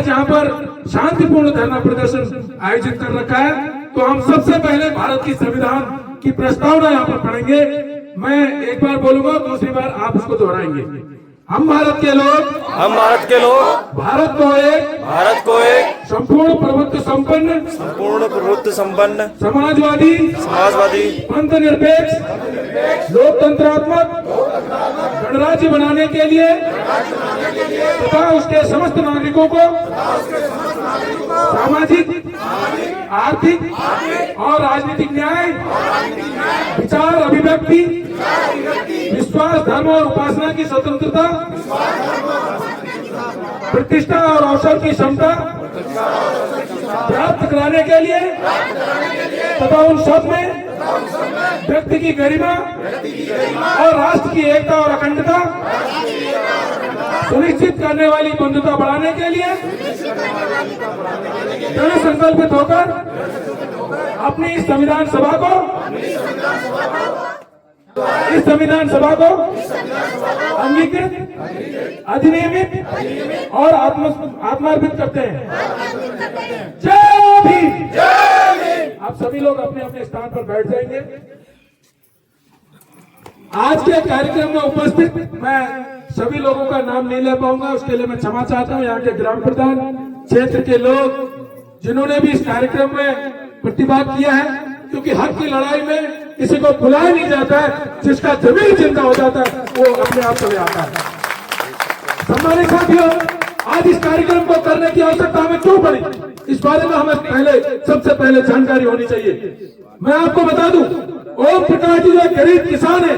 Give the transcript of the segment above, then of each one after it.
आज यहाँ पर शांतिपूर्ण धरना प्रदर्शन आयोजित कर रखा है, तो हम सबसे पहले भारत की संविधान की प्रस्तावना यहाँ पर पढ़ेंगे। मैं एक बार बोलूंगा, दूसरी बार आप उसको दोहराएंगे। हम भारत के लोग भारत को एक संपूर्ण प्रभुत्व संपन्न समाजवादी पंथ-निरपेक्ष लोकतंत्रात्मक गणराज्य बनाने के लिए तथा उसके समस्त नागरिकों को सामाजिक, आर्थिक और राजनीतिक न्याय, विचार अभिव्यक्ति, विश्वास, धर्म और उपासना की स्वतंत्रता, प्रतिष्ठा और अवसर की क्षमता प्राप्त कराने के लिए तथा उन सब में व्यक्ति की गरिमा और राष्ट्र की एकता और अखंडता सुनिश्चित करने वाली बंधुता बढ़ाने के लिए दृढ़ संकल्पित होकर अपनी इस संविधान सभा को अंगीकृत, अधिनियमित और आत्मार्पित करते हैं। जय भीम। आप सभी लोग अपने अपने स्थान पर बैठ जाएंगे। आज के कार्यक्रम में उपस्थित मैं सभी लोगों का नाम नहीं ले पाऊंगा, उसके लिए मैं क्षमा चाहता हूं। यहाँ के ग्राम प्रधान, क्षेत्र के लोग जिन्होंने भी इस कार्यक्रम में प्रतिभाग किया है, क्योंकि हक की लड़ाई में किसी को बुलाया नहीं जाता है, जिसका जमीन जिंदा हो जाता है वो अपने आप चले आता है। सम्मानित साथियों, आज इस कार्यक्रम को करने की आवश्यकता हमें क्यों पड़ी, इस बारे में हमें सबसे पहले जानकारी होनी चाहिए। मैं आपको बता दूं, ओम प्रकाश जी जो गरीब किसान है,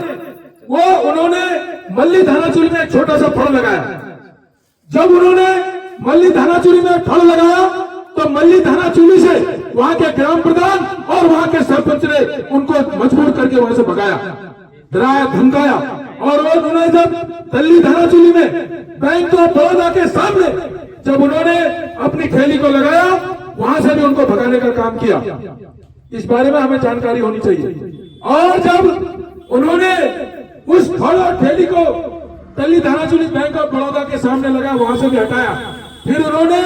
उन्होंने मल्ली धानाचूली में एक छोटा सा फल लगाया। जब उन्होंने मल्ली धानाचूली में फल लगाया तो मल्ली धानाचूली से वहां के ग्राम प्रधान और वहां के सरपंच ने उनको मजबूर करके वहां से भगाया, डराया, धमकाया। और उन्होंने जब तल्ली धानाचूली में बैंक ऑफ बड़ौदा के सामने जब उन्होंने अपनी ठेली को लगाया, वहां से भी उनको भगाने का काम किया। इस बारे में हमें जानकारी होनी चाहिए। और जब उन्होंने उस फल और ठेली को तल्ली धानाचूली बैंक ऑफ बड़ौदा के सामने लगा, वहां से भी हटाया। फिर उन्होंने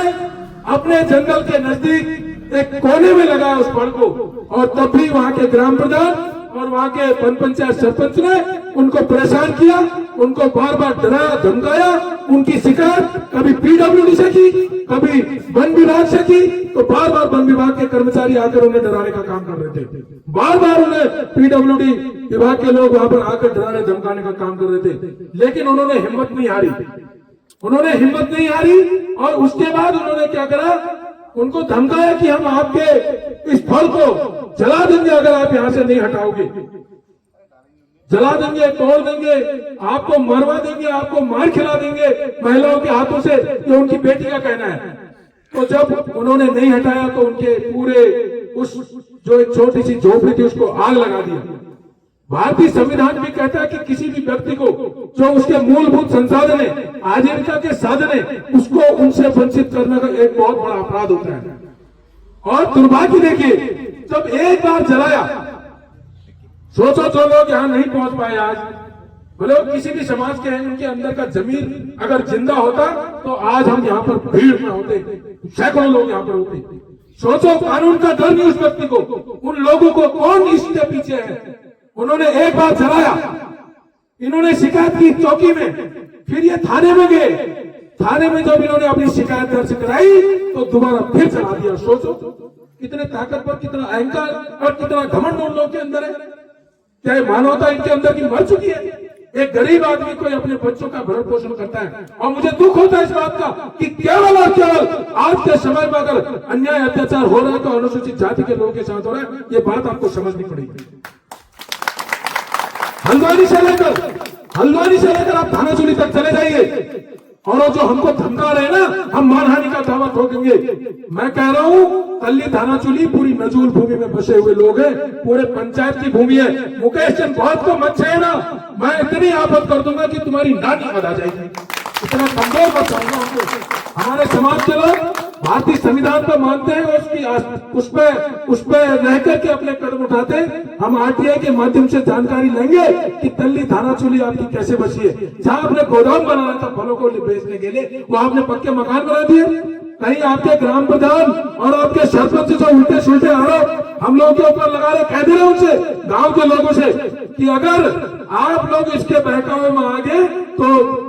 अपने जंगल के नजदीक एक कोने में लगा उस फल को, और तब भी वहां के ग्राम प्रधान और वहां के पंचायत सरपंच ने उनको परेशान किया, उनको बार बार डराया, धमकाया। उनकी शिकायत कभी पीडब्ल्यूडी से की, कभी वन विभाग से की, तो बार बार वन विभाग के कर्मचारी आकर उन्हें डराने का काम कर रहे थे। बार बार उन्हें पीडब्ल्यूडी विभाग के लोग वहां पर आकर डराने धमकाने का काम कर रहे थे, लेकिन उन्होंने हिम्मत नहीं हारी। और उसके बाद उन्होंने क्या करा, उनको धमकाया कि हम आपके इस फल को जला देंगे अगर आप यहां से नहीं हटाओगे, जला देंगे, तोड़ देंगे, आपको मरवा देंगे, आपको मार खिला देंगे महिलाओं के हाथों से, ये उनकी बेटी का कहना है। तो जब उन्होंने नहीं हटाया तो उनके पूरे उस जो एक छोटी सी झोपड़ी थी उसको आग लगा दिया। भारतीय संविधान भी कहता है कि किसी भी व्यक्ति को जो उसके मूलभूत संसाधन है, आजीविका के साधन है, उसको उनसे वंचित करने का एक बहुत बड़ा अपराध होता है। और दुर्भाग्य देखिए, जब एक बार जलाया, सोचो जो लोग यहाँ नहीं पहुंच पाए आज, भले वो किसी भी समाज के हैं, उनके अंदर का जमीर अगर जिंदा होता तो आज हम यहाँ पर भीड़ में होते, सैकड़ों लोग यहाँ पर होते। सोचो, कानून का डर नहीं उस व्यक्ति को, उन लोगों को कौन इसके पीछे है। उन्होंने एक बार जलाया, इन्होंने शिकायत की चौकी में, फिर ये थाने में गए, थाने में जब इन्होंने अपनी शिकायत दर्ज कराई तो दोबारा फिर जला दिया। सोचो कितने ताकतवर, कितना अहंकार और कितना घमंड उन लोगों के अंदर है। क्या ये मानवता इनके अंदर की मर चुकी है? एक गरीब आदमी कोई अपने बच्चों का भरण पोषण करता है, और मुझे दुख होता है इस बात का कि केवल और केवल आज के समय में अगर अन्याय अत्याचार हो रहा है तो अनुसूचित जाति के लोगों के साथ हो रहा है। ये बात आपको समझनी पड़ेगी। हल्द्वानी से लेकर आप धानाचूली तक चले जाइए, और जो हमको धमका रहे हैं ना, हम मानहानि का दावा ठोकेंगे। मैं कह रहा हूं, तल्ली धानाचूली पूरी नजूल भूमि में बसे हुए लोग हैं, पूरे पंचायत की भूमि है। मुकेश चंद बहुत को मत छेड़ना, मैं इतनी आफत कर दूंगा कि तुम्हारी नानी याद आ जाएगी। इतना कमजोर मत समझना हमको। हमारे समाज के लोग भारतीय संविधान पर मानते हैं, उस पे रह करके अपने कदम उठाते हैं। हम आरटीआई के माध्यम से जानकारी लेंगे कि तल्ली धानाचूली आपकी कैसे बची है। जहां आपने गोदाम बनाना था फलों को बेचने के लिए, वहां आपने पक्के मकान बना दिए। कहीं आपके ग्राम प्रधान और आपके सरपंच जो उल्टे सुलटे आरोप हम लोगों के ऊपर लगा रहे, कह दे रहे उनसे, गांव के लोगों से, कि अगर आप लोग इसके बहकावे में आ गए तो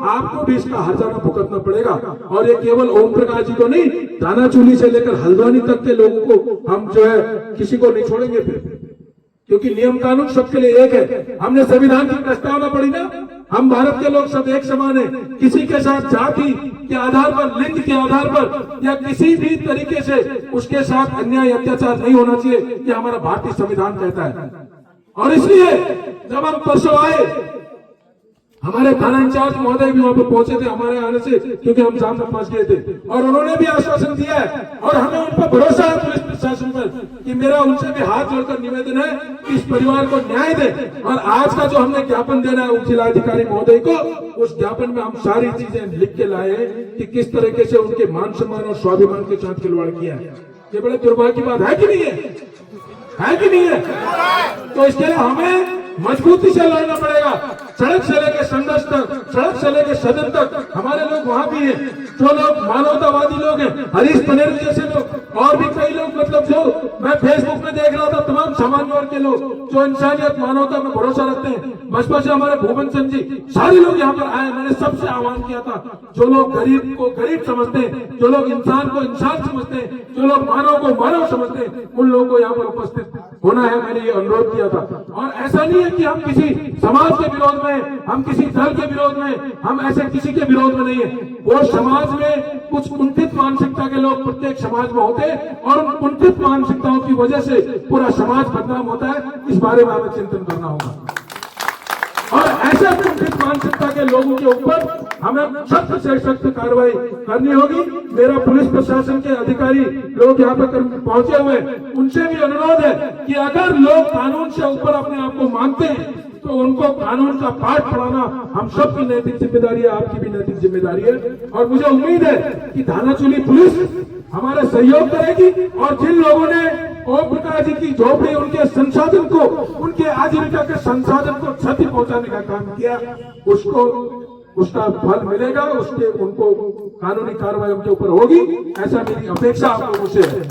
आपको भी इसका हर्जाना भुगतना पड़ेगा। और ये केवल ओम प्रकाश जी को नहीं, दानाचूली से लेकर हल्द्वानी तक के लोगों को हम जो है किसी को नहीं छोड़ेंगे फिर, क्योंकि नियम कानून सबके लिए एक है। हमने संविधान की प्रस्तावना पढ़ी ना, हम भारत के लोग सब एक समान है, किसी के साथ जाति के आधार पर, लिंग के आधार पर या किसी भी तरीके से उसके साथ अन्याय अत्याचार नहीं होना चाहिए, ये हमारा भारतीय संविधान कहता है। और इसलिए जब हम परसों आए, हमारे थाना इंचार्ज महोदय भी वहां पर पहुंचे थे हमारे आने से, क्योंकि हम जाम में फंस गए थे, और उन्होंने भी आश्वासन दिया है और हमें उन पर भरोसा है पुलिस प्रशासन पर, कि मेरा उनसे भी हाथ जोड़कर निवेदन है कि इस परिवार को न्याय दे। और आज का जो हमने ज्ञापन देना है उप जिलाधिकारी महोदय को, उस ज्ञापन में हम सारी चीजें लिख के लाए हैं कि किस तरीके से उनके मान सम्मान और स्वाभिमान के साथ खिलवाड़ किया है। ये बड़े दुर्भाग्य की बात है कि नहीं है कि नहीं है? तो इसके लिए हमें मजबूती से लड़ना पड़ेगा, सड़क से लेकर संघर्ष तक, सड़क से लेकर सदन तक। हमारे लोग वहां भी हैं, जो लोग मानवतावादी लोग हैं, हरीश पनेर जैसे लोग, और भी कई लोग, मतलब जो मैं फेसबुक में देख रहा था, तमाम सामान्य वर्ग के लोग जो इंसानियत मानवता में भरोसा रखते हैं। बसपा से हमारे भूवन चंद जी, सारे लोग यहाँ पर आए। मैंने सबसे आह्वान किया था, जो लोग गरीब को गरीब समझते हैं, जो लोग इंसान को इंसान समझते हैं, जो लोग मानव को मानव समझते हैं, उन लोगों को यहाँ पर उपस्थित होना है। मैंने ये अनुरोध किया था। और ऐसा नहीं है कि हम किसी समाज के विरोध में, हम किसी दल के विरोध में, हम ऐसे किसी के विरोध में नहीं है। वो समाज में कुछ कुंठित मानसिकता के लोग प्रत्येक समाज में होते हैं, और उन कुंठित मानसिकताओं की वजह से पूरा समाज बदनाम होता है। इस बारे में हमें चिंतन करना होगा, और ऐसे कुंठित मानसिकता के लोगों के ऊपर हमें सख्त से सख्त कार्रवाई करनी होगी। मेरा पुलिस प्रशासन के अधिकारी लोग यहाँ पर पहुंचे हुए, उनसे भी अनुरोध है कि अगर लोग कानून से ऊपर अपने आप को मानते हैं तो उनको कानून का पाठ पढ़ाना हम सबकी नैतिक जिम्मेदारी है, आपकी भी नैतिक जिम्मेदारी है। और मुझे उम्मीद है कि दानाचूली पुलिस हमारा सहयोग करेगी, और जिन लोगों ने ओम प्रकाश जी की झोपड़ी, उनके संसाधन को, उनके आजीविका के संसाधन को क्षति पहुंचाने का काम किया, उसको उसका फल मिलेगा, उसके उनको कानूनी कार्रवाई उनके ऊपर होगी, ऐसा मेरी अपेक्षा आप लोगों से है।